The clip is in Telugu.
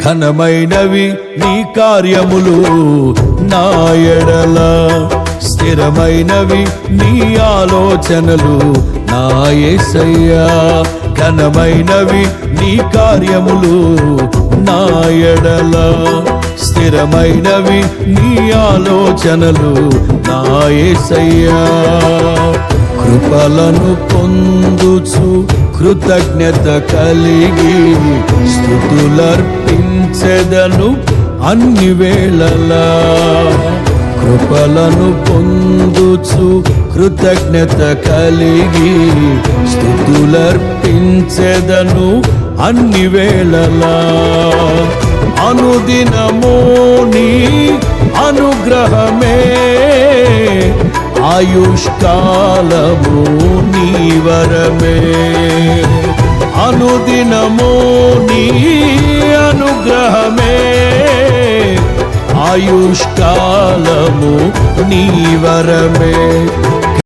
ఘనమైనవి నీ కార్యములు నా ఎడల, స్థిరమైనవి నీ ఆలోచనలు నా యేసయ్యా. ఘనమైనవి నీ కార్యములు నా ఎడల, స్థిరమైనవి నీ ఆలోచనలు నా యేసయ్యా. కృపలను పొందుచు కృతజ్ఞత కలిగి స్తుతులర్పించెదను అన్ని వేళలా. కృపలను పొందుచు కృతజ్ఞత కలిగి స్తుతులర్పించెదను అన్ని వేళలా. అనుదినము నీ అనుగ్రహమే, ఆయుష్కాలము నీ వరమే. అనుదినము నీ అనుగ్రహమే, ఆయుష్కాలము నీ వరమే.